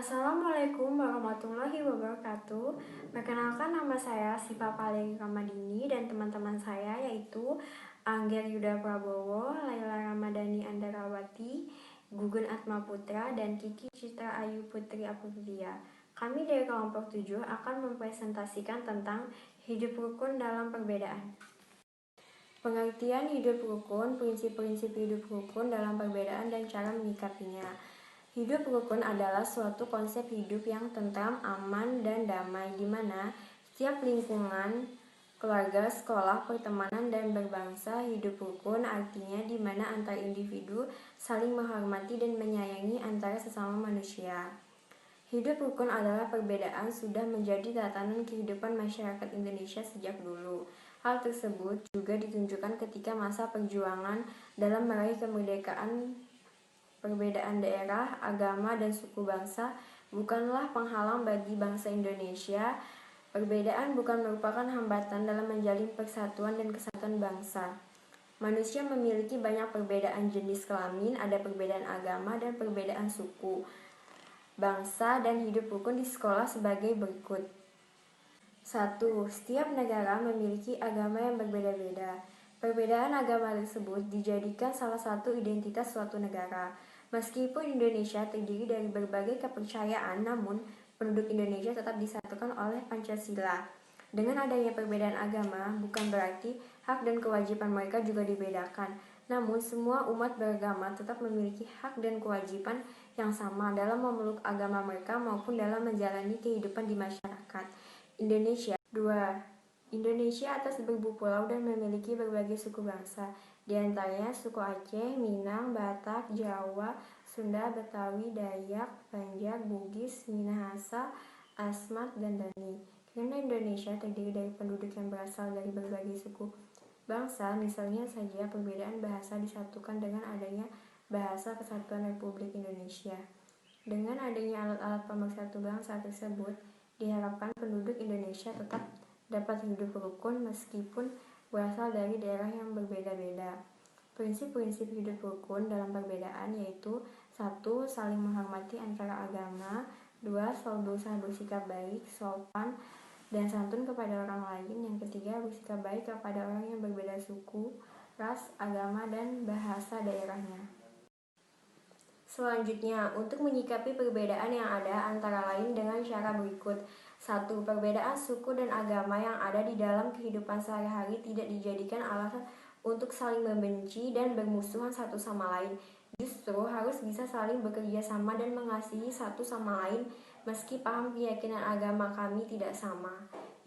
Assalamualaikum warahmatullahi wabarakatuh. Perkenalkan, nama saya Siva Valeri Ramadini dan teman-teman saya yaitu Angger Yuda Prabowo, Laila Ramadhani Andarawati, Gugun Atma Putra, dan Kiki Citra Ayu Putri Aprilia. Kami dari kelompok 7 akan mempresentasikan tentang hidup rukun dalam perbedaan. Pengertian hidup rukun, prinsip-prinsip hidup rukun dalam perbedaan, dan cara menyikapinya. Hidup rukun adalah suatu konsep hidup yang tentram, aman, dan damai, di mana setiap lingkungan, keluarga, sekolah, pertemanan, dan berbangsa hidup rukun, artinya di mana antar individu saling menghormati dan menyayangi antara sesama manusia. Hidup rukun adalah perbedaan sudah menjadi tatanan kehidupan masyarakat Indonesia sejak dulu. Hal tersebut juga ditunjukkan ketika masa perjuangan dalam meraih kemerdekaan. Perbedaan daerah, agama, dan suku bangsa bukanlah penghalang bagi bangsa Indonesia. Perbedaan bukan merupakan hambatan dalam menjalin persatuan dan kesatuan bangsa. Manusia memiliki banyak perbedaan jenis kelamin, ada perbedaan agama dan perbedaan suku, bangsa, dan hidup rukun di sekolah sebagai berikut. 1. Setiap negara memiliki agama yang berbeda-beda. Perbedaan agama tersebut dijadikan salah satu identitas suatu negara. Meskipun Indonesia terdiri dari berbagai kepercayaan, namun penduduk Indonesia tetap disatukan oleh Pancasila. Dengan adanya perbedaan agama, bukan berarti hak dan kewajiban mereka juga dibedakan. Namun, semua umat beragama tetap memiliki hak dan kewajiban yang sama dalam memeluk agama mereka maupun dalam menjalani kehidupan di masyarakat. Indonesia. 2. Indonesia atas seribu pulau dan memiliki berbagai suku bangsa, di antaranya suku Aceh, Minang, Batak, Jawa, Sunda, Betawi, Dayak, Banjar, Bugis, Minahasa, Asmat, dan Dani. Karena Indonesia terdiri dari penduduk yang berasal dari berbagai suku bangsa, misalnya saja perbedaan bahasa disatukan dengan adanya Bahasa Kesatuan Republik Indonesia. Dengan adanya alat-alat pemersatu bangsa tersebut, diharapkan penduduk Indonesia tetap dapat hidup rukun meskipun berasal dari daerah yang berbeda-beda. Prinsip-prinsip hidup rukun dalam perbedaan yaitu 1. Saling menghormati antara agama. 2. Selalu berusaha bersikap baik, sopan, dan santun kepada orang lain. Yang ketiga, bersikap baik kepada orang yang berbeda suku, ras, agama, dan bahasa daerahnya. Selanjutnya, untuk menyikapi perbedaan yang ada antara lain dengan cara berikut. 1. Perbedaan suku dan agama yang ada di dalam kehidupan sehari-hari tidak dijadikan alasan untuk saling membenci dan bermusuhan satu sama lain. Justru harus bisa saling bekerja sama dan mengasihi satu sama lain meski paham keyakinan agama kami tidak sama.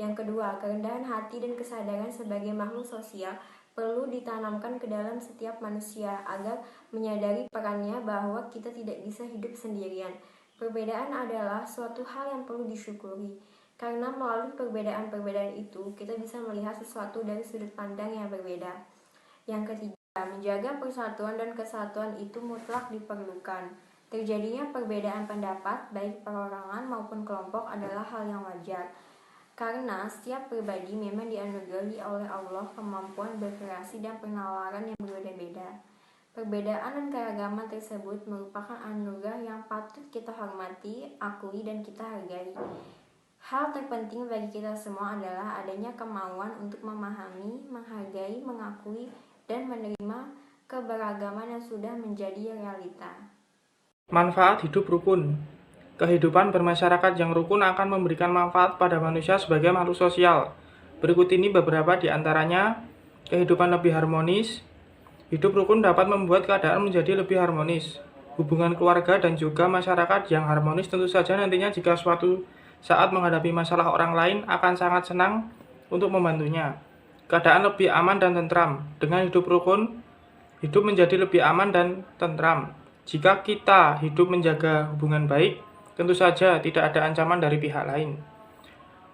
Yang kedua, kerendahan hati dan kesadaran sebagai makhluk sosial perlu ditanamkan ke dalam setiap manusia agar menyadari perannya bahwa kita tidak bisa hidup sendirian. Perbedaan adalah suatu hal yang perlu disyukuri, karena melalui perbedaan-perbedaan itu kita bisa melihat sesuatu dari sudut pandang yang berbeda. Yang ketiga, menjaga persatuan dan kesatuan itu mutlak diperlukan. Terjadinya perbedaan pendapat, baik perorangan maupun kelompok, adalah hal yang wajar, karena setiap pribadi memang dianugerahi oleh Allah kemampuan berkreasi dan penalaran yang berbeda-beda. Perbedaan dan keragaman tersebut merupakan anugerah yang patut kita hormati, akui, dan kita hargai. Hal terpenting bagi kita semua adalah adanya kemauan untuk memahami, menghargai, mengakui, dan menerima keberagaman yang sudah menjadi realita. Manfaat hidup rukun. Kehidupan bermasyarakat yang rukun akan memberikan manfaat pada manusia sebagai makhluk sosial. Berikut ini beberapa di antaranya. Kehidupan lebih harmonis. Hidup rukun dapat membuat keadaan menjadi lebih harmonis. Hubungan keluarga dan juga masyarakat yang harmonis tentu saja nantinya jika suatu saat menghadapi masalah orang lain akan sangat senang untuk membantunya. Keadaan lebih aman dan tentram. Dengan hidup rukun, hidup menjadi lebih aman dan tentram. Jika kita hidup menjaga hubungan baik, tentu saja tidak ada ancaman dari pihak lain.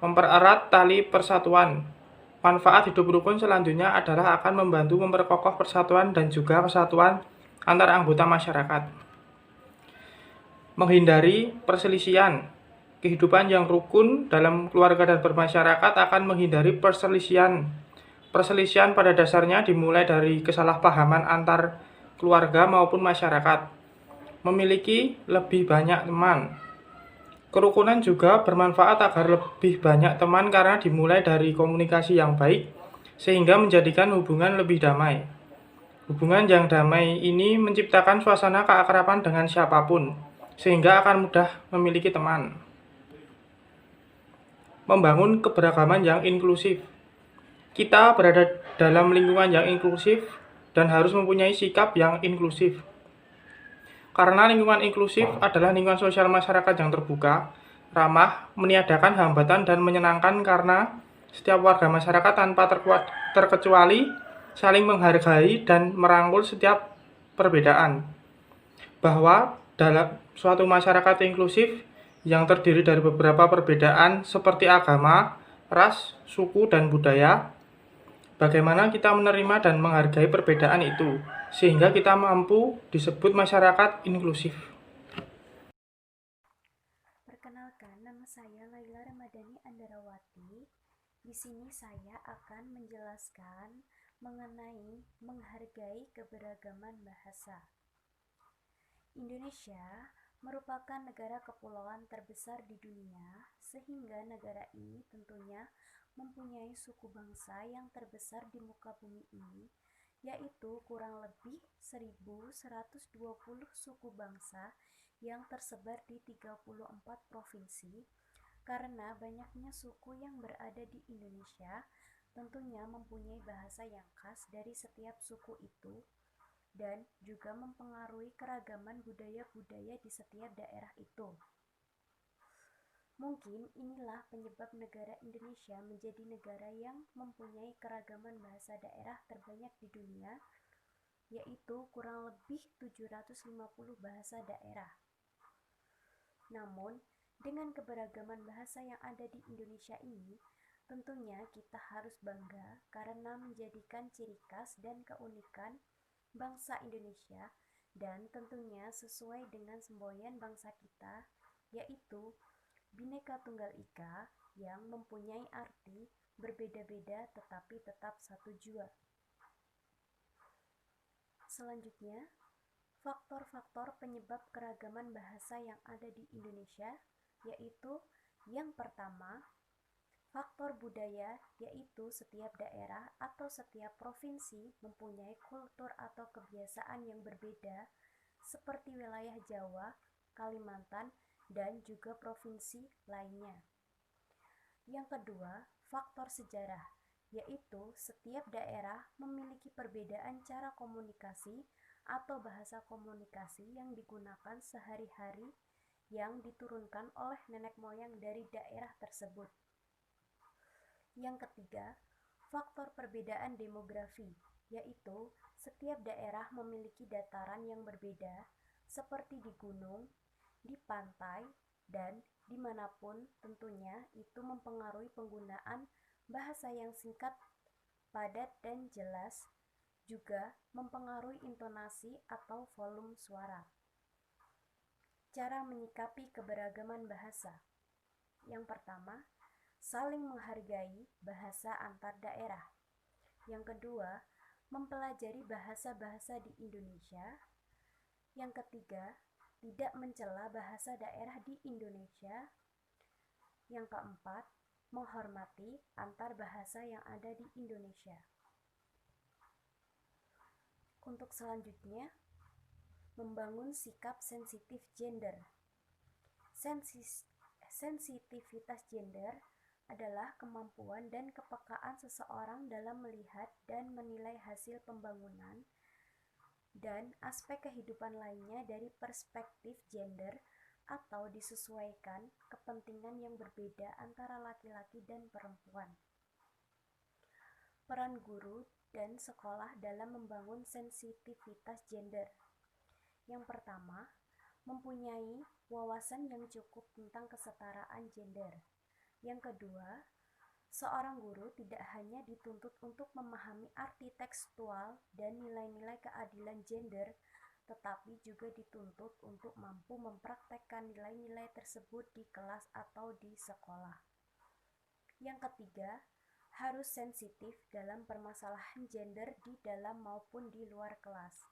Mempererat tali persatuan. Manfaat hidup rukun selanjutnya adalah akan membantu memperkokoh persatuan dan juga kesatuan antar anggota masyarakat. Menghindari perselisihan. Kehidupan yang rukun dalam keluarga dan bermasyarakat akan menghindari perselisihan. Perselisihan pada dasarnya dimulai dari kesalahpahaman antar keluarga maupun masyarakat. Memiliki lebih banyak teman. Kerukunan juga bermanfaat agar lebih banyak teman karena dimulai dari komunikasi yang baik, sehingga menjadikan hubungan lebih damai. Hubungan yang damai ini menciptakan suasana keakraban dengan siapapun, sehingga akan mudah memiliki teman. Membangun keberagaman yang inklusif. Kita berada dalam lingkungan yang inklusif dan harus mempunyai sikap yang inklusif. Karena lingkungan inklusif adalah lingkungan sosial masyarakat yang terbuka, ramah, meniadakan hambatan dan menyenangkan karena setiap warga masyarakat tanpa terkecuali saling menghargai dan merangkul setiap perbedaan. Bahwa dalam suatu masyarakat inklusif yang terdiri dari beberapa perbedaan seperti agama, ras, suku, dan budaya, bagaimana kita menerima dan menghargai perbedaan itu, sehingga kita mampu disebut masyarakat inklusif. Perkenalkan, nama saya Laila Ramadhani Andarawati. Di sini saya akan menjelaskan mengenai menghargai keberagaman bahasa. Indonesia merupakan negara kepulauan terbesar di dunia, sehingga negara ini tentunya mempunyai suku bangsa yang terbesar di muka bumi ini, yaitu kurang lebih 1.120 suku bangsa yang tersebar di 34 provinsi. Karena banyaknya suku yang berada di Indonesia, tentunya mempunyai bahasa yang khas dari setiap suku itu, dan juga mempengaruhi keragaman budaya-budaya di setiap daerah itu. Mungkin inilah penyebab negara Indonesia menjadi negara yang mempunyai keragaman bahasa daerah terbanyak di dunia, yaitu kurang lebih 750 bahasa daerah. Namun, dengan keberagaman bahasa yang ada di Indonesia ini, tentunya kita harus bangga karena menjadikan ciri khas dan keunikan bangsa Indonesia, dan tentunya sesuai dengan semboyan bangsa kita, yaitu Bhinneka Tunggal Ika, yang mempunyai arti berbeda-beda tetapi tetap satu jua. Selanjutnya, faktor-faktor penyebab keragaman bahasa yang ada di Indonesia, yaitu yang pertama, faktor budaya, yaitu setiap daerah atau setiap provinsi mempunyai kultur atau kebiasaan yang berbeda, seperti wilayah Jawa, Kalimantan, dan juga provinsi lainnya. Yang kedua, faktor sejarah, yaitu setiap daerah memiliki perbedaan cara komunikasi atau bahasa komunikasi yang digunakan sehari-hari yang diturunkan oleh nenek moyang dari daerah tersebut. Yang ketiga, faktor perbedaan demografi, yaitu setiap daerah memiliki dataran yang berbeda, seperti di gunung, di pantai, dan dimanapun tentunya itu mempengaruhi penggunaan bahasa yang singkat, padat, dan jelas, juga mempengaruhi intonasi atau volume suara. Cara menyikapi keberagaman bahasa. Yang pertama, saling menghargai bahasa antar daerah. Yang kedua, mempelajari bahasa-bahasa di Indonesia. Yang ketiga, tidak mencela bahasa daerah di Indonesia. Yang keempat, menghormati antar bahasa yang ada di Indonesia. Untuk selanjutnya, membangun sikap sensitif gender. Sensitivitas gender adalah kemampuan dan kepekaan seseorang dalam melihat dan menilai hasil pembangunan dan aspek kehidupan lainnya dari perspektif gender, atau disesuaikan kepentingan yang berbeda antara laki-laki dan perempuan. Peran guru dan sekolah dalam membangun sensitivitas gender. Yang pertama, mempunyai wawasan yang cukup tentang kesetaraan gender. Yang kedua, seorang guru tidak hanya dituntut untuk memahami arti tekstual dan nilai-nilai keadilan gender, tetapi juga dituntut untuk mampu mempraktekkan nilai-nilai tersebut di kelas atau di sekolah. Yang ketiga, harus sensitif dalam permasalahan gender di dalam maupun di luar kelas.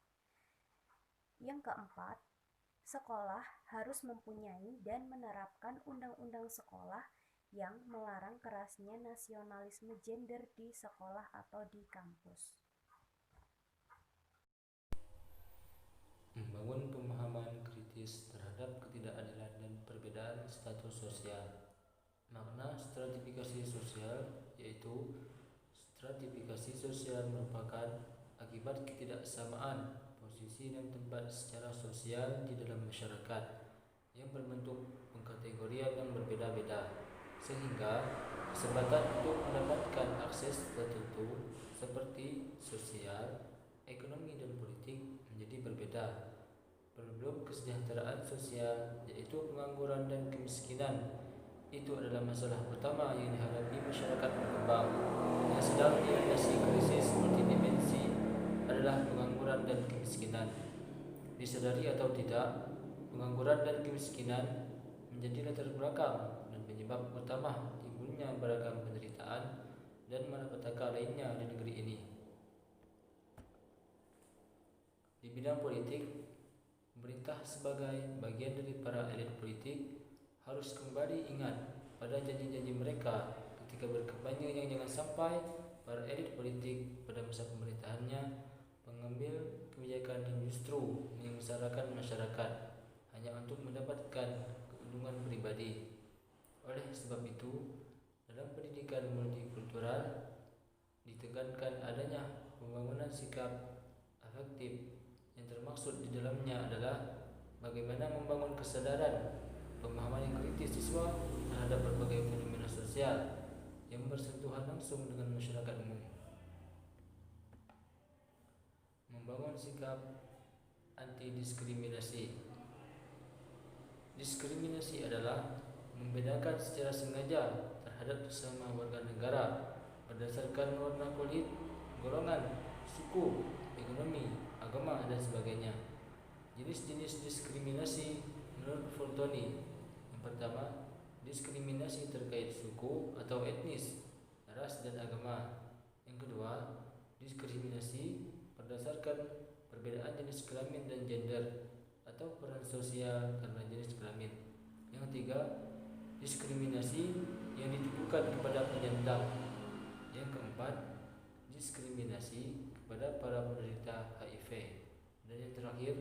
Yang keempat, sekolah harus mempunyai dan menerapkan undang-undang sekolah yang melarang kerasnya nasionalisme gender di sekolah atau di kampus. Membangun pemahaman kritis terhadap ketidakadilan dan perbedaan status sosial. Makna stratifikasi sosial yaitu stratifikasi sosial merupakan akibat ketidaksamaan posisi dan tempat secara sosial di dalam masyarakat yang berbentuk pengkategorian yang berbeda-beda, sehingga kesempatan untuk mendapatkan akses tertentu seperti sosial, ekonomi dan politik menjadi berbeda. Problem kesejahteraan sosial yaitu pengangguran dan kemiskinan itu adalah masalah utama yang dihadapi masyarakat berkembang yang sedang dilandasi krisis multidimensi adalah pengangguran dan kemiskinan. Disadari atau tidak, pengangguran dan kemiskinan menjadi latar belakang dan penyebab utama timbulnya beragam penderitaan dan malapetaka lainnya di negeri ini. Di bidang politik, pemerintah sebagai bagian dari para elit politik harus kembali ingat pada janji-janji mereka ketika berkampanye yang jangan sampai para elit politik pada masa pemerintahannya mengambil kebijakan yang justru menyengsarakan masyarakat hanya untuk mendapatkan keuntungan pribadi. Oleh sebab itu, dalam pendidikan multikultural ditekankan adanya pembangunan sikap afektif yang termaksud di dalamnya adalah bagaimana membangun kesadaran pemahaman yang kritis siswa terhadap berbagai fenomena sosial yang bersentuhan langsung dengan masyarakat umum. Membangun sikap anti-diskriminasi. Diskriminasi adalah membedakan secara sengaja terhadap sesama warga negara berdasarkan warna kulit, golongan, suku, ekonomi, agama, dan sebagainya. Jenis-jenis diskriminasi menurut Fultoni: yang pertama, diskriminasi terkait suku atau etnis, ras, dan agama. Yang kedua, diskriminasi berdasarkan perbedaan jenis kelamin dan gender atau peran sosial karena jenis kelamin. Yang ketiga, diskriminasi yang ditujukan kepada penyandang. Yang keempat, diskriminasi kepada para penderita HIV. Dan yang terakhir,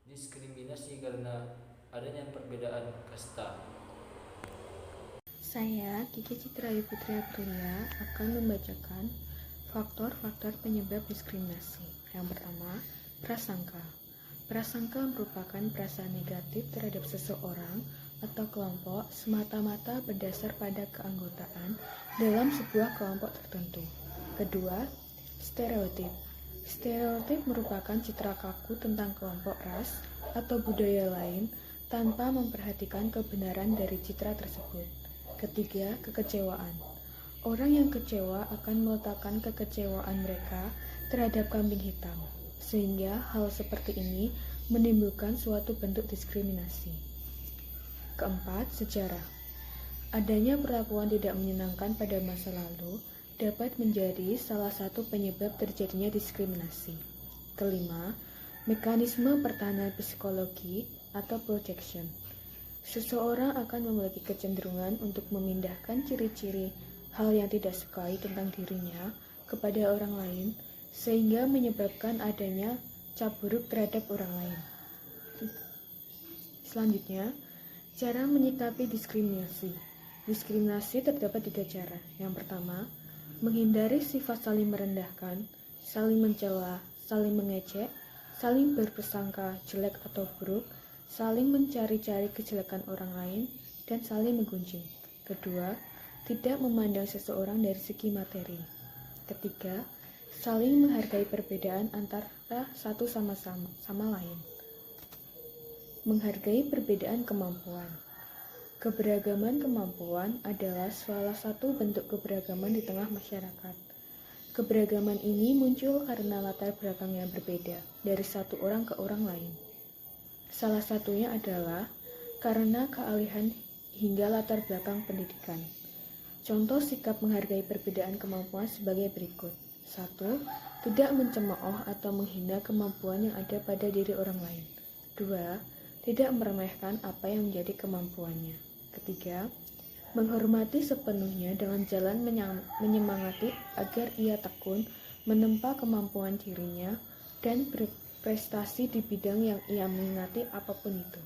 diskriminasi karena adanya perbedaan kasta. Saya, Kiki Citrayu Putri Aprilia, akan membacakan faktor-faktor penyebab diskriminasi. Yang pertama, prasangka. Prasangka merupakan perasaan negatif terhadap seseorang atau kelompok semata-mata berdasar pada keanggotaan dalam sebuah kelompok tertentu. Kedua, stereotip. Stereotip merupakan citra kaku tentang kelompok ras atau budaya lain tanpa memperhatikan kebenaran dari citra tersebut. Ketiga, kekecewaan. Orang yang kecewa akan meletakkan kekecewaan mereka terhadap kambing hitam, sehingga hal seperti ini menimbulkan suatu bentuk diskriminasi. Keempat, sejarah. Adanya perlakuan tidak menyenangkan pada masa lalu dapat menjadi salah satu penyebab terjadinya diskriminasi. Kelima, mekanisme pertahanan psikologi atau projection. Seseorang akan memiliki kecenderungan untuk memindahkan ciri-ciri hal yang tidak sukai tentang dirinya kepada orang lain, sehingga menyebabkan adanya cap buruk terhadap orang lain. Selanjutnya, cara menyikapi diskriminasi. Diskriminasi terdapat 3 cara. Yang pertama, menghindari sifat saling merendahkan, saling mencela, saling mengejek, saling berprasangka jelek atau buruk, saling mencari-cari kejelekan orang lain, dan saling menggunjing. Kedua, tidak memandang seseorang dari segi materi. Ketiga, saling menghargai perbedaan antara satu sama lain. Menghargai perbedaan kemampuan. Keberagaman kemampuan adalah salah satu bentuk keberagaman di tengah masyarakat. Keberagaman ini muncul karena latar belakang yang berbeda dari satu orang ke orang lain. Salah satunya adalah karena kealihan hingga latar belakang pendidikan. Contoh sikap menghargai perbedaan kemampuan sebagai berikut. 1. Tidak mencemooh atau menghina kemampuan yang ada pada diri orang lain. 2. tidak meremehkan apa yang menjadi kemampuannya. Ketiga, menghormati sepenuhnya dengan jalan menyemangati agar ia tekun menempa kemampuan dirinya dan berprestasi di bidang yang ia minati apapun itu.